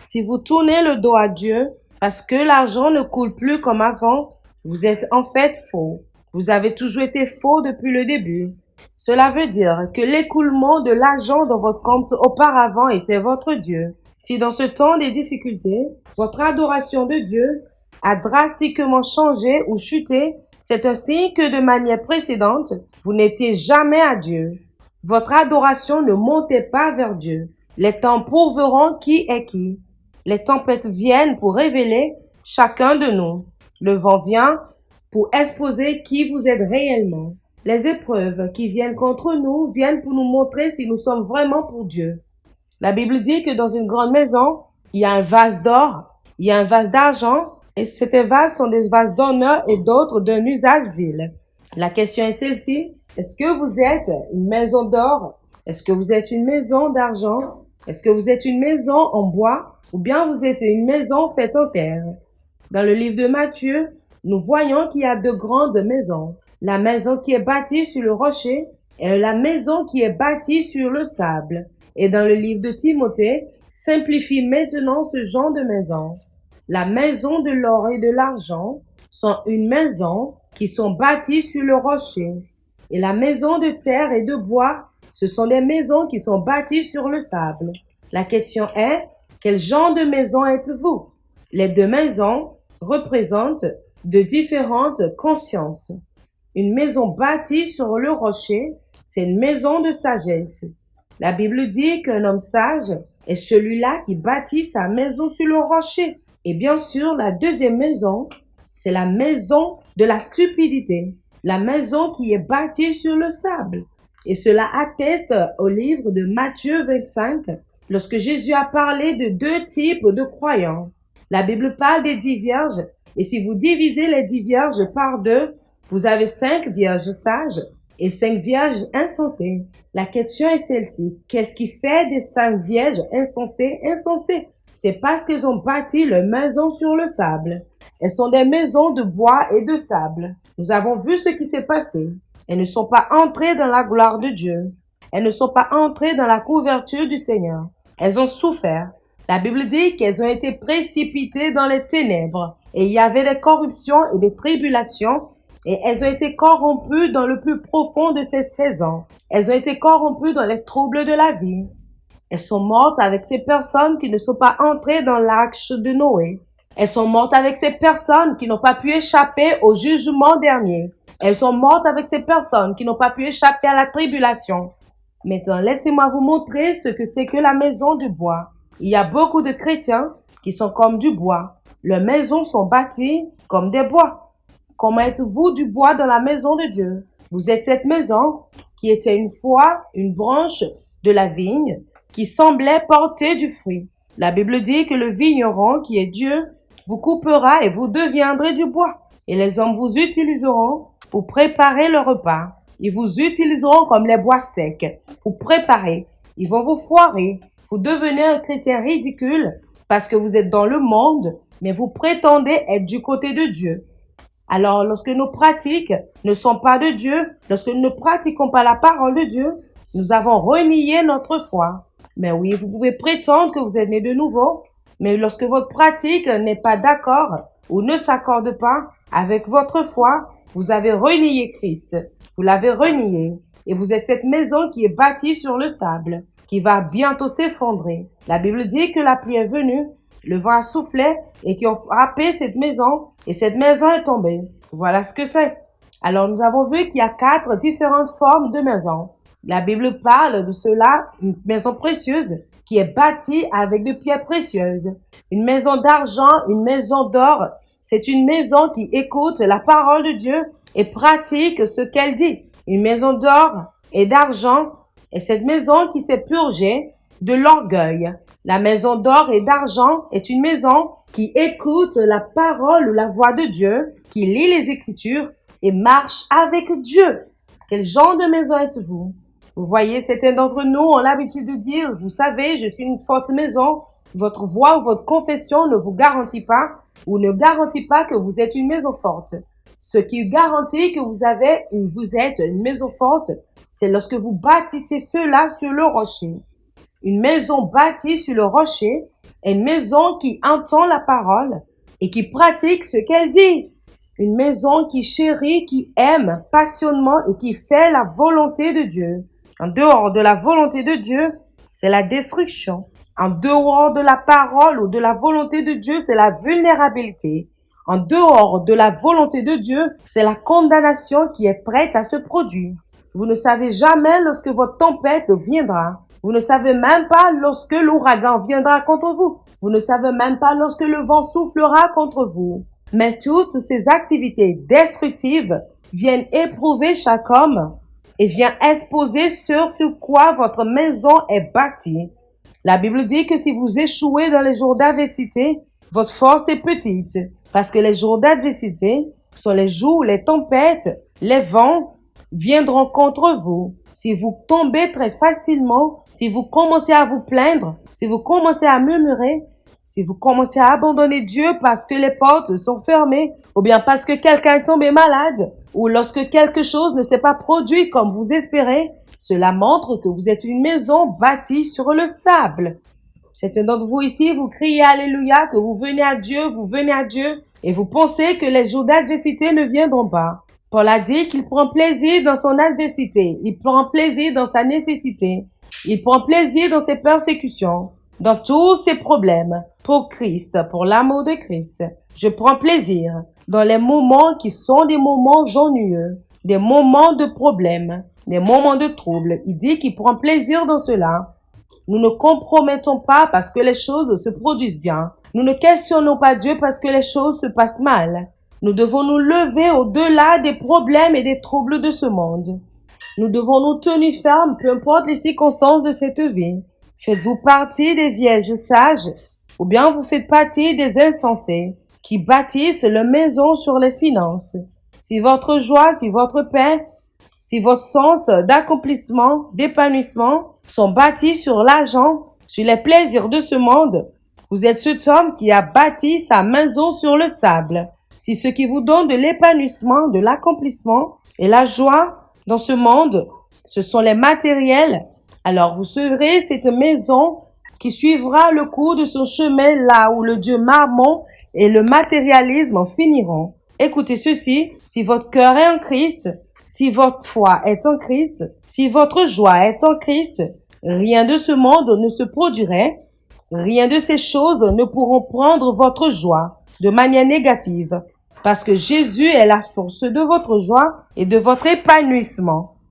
Si vous tournez le dos à Dieu parce que l'argent ne coule plus comme avant, vous êtes en fait faux. Vous avez toujours été faux depuis le début. Cela veut dire que l'écoulement de l'argent dans votre compte auparavant était votre Dieu. Si dans ce temps des difficultés, votre adoration de Dieu a drastiquement changé ou chuté, c'est un signe que de manière précédente, vous n'étiez jamais à Dieu. Votre adoration ne montait pas vers Dieu. Les temps prouveront qui est qui. Les tempêtes viennent pour révéler chacun de nous. Le vent vient pour exposer qui vous êtes réellement. Les épreuves qui viennent contre nous viennent pour nous montrer si nous sommes vraiment pour Dieu. La Bible dit que dans une grande maison, il y a un vase d'or, il y a un vase d'argent, et ces vases sont des vases d'honneur et d'autres d'un usage vil. La question est celle-ci. Est-ce que vous êtes une maison d'or? Est-ce que vous êtes une maison d'argent? Est-ce que vous êtes une maison en bois? Ou bien vous êtes une maison faite en terre? Dans le livre de Matthieu, nous voyons qu'il y a deux grandes maisons. La maison qui est bâtie sur le rocher et la maison qui est bâtie sur le sable. Et dans le livre de Timothée, simplifie maintenant ce genre de maison. La maison de l'or et de l'argent sont une maison qui sont bâties sur le rocher. Et la maison de terre et de bois, ce sont des maisons qui sont bâties sur le sable. La question est, quel genre de maison êtes-vous? Les deux maisons représentent de différentes consciences. Une maison bâtie sur le rocher, c'est une maison de sagesse. La Bible dit qu'un homme sage est celui-là qui bâtit sa maison sur le rocher. Et bien sûr, la deuxième maison, c'est la maison de la stupidité. La maison qui est bâtie sur le sable. Et cela atteste au livre de Matthieu 25, lorsque Jésus a parlé de deux types de croyants. La Bible parle des 10 vierges, et si vous divisez les 10 vierges par 2, vous avez 5 vierges sages et 5 vierges insensées. La question est celle-ci. Qu'est-ce qui fait des 5 vierges insensées? C'est parce qu'elles ont bâti leur maison sur le sable. Elles sont des maisons de bois et de sable. Nous avons vu ce qui s'est passé. Elles ne sont pas entrées dans la gloire de Dieu. Elles ne sont pas entrées dans la couverture du Seigneur. Elles ont souffert. La Bible dit qu'elles ont été précipitées dans les ténèbres. Et il y avait des corruptions et des tribulations. Et elles ont été corrompues dans le plus profond de ces 16 ans. Elles ont été corrompues dans les troubles de la vie. Elles sont mortes avec ces personnes qui ne sont pas entrées dans l'arche de Noé. Elles sont mortes avec ces personnes qui n'ont pas pu échapper au jugement dernier. Elles sont mortes avec ces personnes qui n'ont pas pu échapper à la tribulation. Maintenant, laissez-moi vous montrer ce que c'est que la maison du bois. Il y a beaucoup de chrétiens qui sont comme du bois. Leurs maisons sont bâties comme des bois. Comment êtes-vous du bois dans la maison de Dieu? Vous êtes cette maison qui était une fois une branche de la vigne qui semblait porter du fruit. La Bible dit que le vigneron qui est Dieu vous coupera et vous deviendrez du bois. Et les hommes vous utiliseront pour préparer le repas. Ils vous utiliseront comme les bois secs pour préparer. Ils vont vous foirer. Vous devenez un chrétien ridicule parce que vous êtes dans le monde, mais vous prétendez être du côté de Dieu. Alors, lorsque nos pratiques ne sont pas de Dieu, lorsque nous ne pratiquons pas la parole de Dieu, nous avons renié notre foi. Mais oui, vous pouvez prétendre que vous êtes né de nouveau, mais lorsque votre pratique n'est pas d'accord ou ne s'accorde pas avec votre foi, vous avez renié Christ. Vous l'avez renié. Et vous êtes cette maison qui est bâtie sur le sable, qui va bientôt s'effondrer. La Bible dit que la pluie est venue, le vent a soufflé et qui ont frappé cette maison et cette maison est tombée. Voilà ce que c'est. Alors nous avons vu qu'il y a 4 différentes formes de maisons. La Bible parle de cela, une maison précieuse qui est bâtie avec des pierres précieuses. Une maison d'argent, une maison d'or, c'est une maison qui écoute la parole de Dieu et pratique ce qu'elle dit. Une maison d'or et d'argent est cette maison qui s'est purgée de l'orgueil. La maison d'or et d'argent est une maison qui écoute la parole ou la voix de Dieu, qui lit les Écritures et marche avec Dieu. Quel genre de maison êtes-vous? Vous voyez, certains d'entre nous ont l'habitude de dire, vous savez, je suis une forte maison. Votre voix ou votre confession ne vous garantit pas ou ne garantit pas que vous êtes une maison forte. Ce qui garantit que vous êtes une maison forte, c'est lorsque vous bâtissez cela sur le rocher. Une maison bâtie sur le rocher Une maison qui entend la parole et qui pratique ce qu'elle dit. Une maison qui chérit, qui aime passionnément et qui fait la volonté de Dieu. En dehors de la volonté de Dieu, c'est la destruction. En dehors de la parole ou de la volonté de Dieu, c'est la vulnérabilité. En dehors de la volonté de Dieu, c'est la condamnation qui est prête à se produire. Vous ne savez jamais lorsque votre tempête viendra. Vous ne savez même pas lorsque l'ouragan viendra contre vous. Vous ne savez même pas lorsque le vent soufflera contre vous. Mais toutes ces activités destructives viennent éprouver chaque homme et viennent exposer sur quoi votre maison est bâtie. La Bible dit que si vous échouez dans les jours d'adversité, votre force est petite. Parce que les jours d'adversité sont les jours où les tempêtes, les vents viendront contre vous. Si vous tombez très facilement, si vous commencez à vous plaindre, si vous commencez à murmurer, si vous commencez à abandonner Dieu parce que les portes sont fermées, ou bien parce que quelqu'un est tombé malade, ou lorsque quelque chose ne s'est pas produit comme vous espérez, cela montre que vous êtes une maison bâtie sur le sable. Certains d'entre vous ici, vous criez Alléluia, que vous venez à Dieu, et vous pensez que les jours d'adversité ne viendront pas. Paul a dit qu'il prend plaisir dans son adversité, il prend plaisir dans sa nécessité, il prend plaisir dans ses persécutions, dans tous ses problèmes, pour Christ, pour l'amour de Christ. Je prends plaisir dans les moments qui sont des moments ennuyeux, des moments de problèmes, des moments de troubles. Il dit qu'il prend plaisir dans cela. Nous ne compromettons pas parce que les choses se produisent bien. Nous ne questionnons pas Dieu parce que les choses se passent mal. Nous devons nous lever au-delà des problèmes et des troubles de ce monde. Nous devons nous tenir fermes, peu importe les circonstances de cette vie. Faites-vous partie des vierges sages ou bien vous faites partie des insensés qui bâtissent leur maison sur les finances? Si votre joie, si votre paix, si votre sens d'accomplissement, d'épanouissement sont bâtis sur l'argent, sur les plaisirs de ce monde, vous êtes cet homme qui a bâti sa maison sur le sable. Si ce qui vous donne de l'épanouissement, de l'accomplissement et la joie dans ce monde, ce sont les matériels, alors vous serez cette maison qui suivra le cours de son chemin là où le Dieu Mammon et le matérialisme en finiront. Écoutez ceci, si votre cœur est en Christ, si votre foi est en Christ, si votre joie est en Christ, rien de ce monde ne se produirait, rien de ces choses ne pourront prendre votre joie de manière négative, parce que Jésus est la source de votre joie et de votre épanouissement.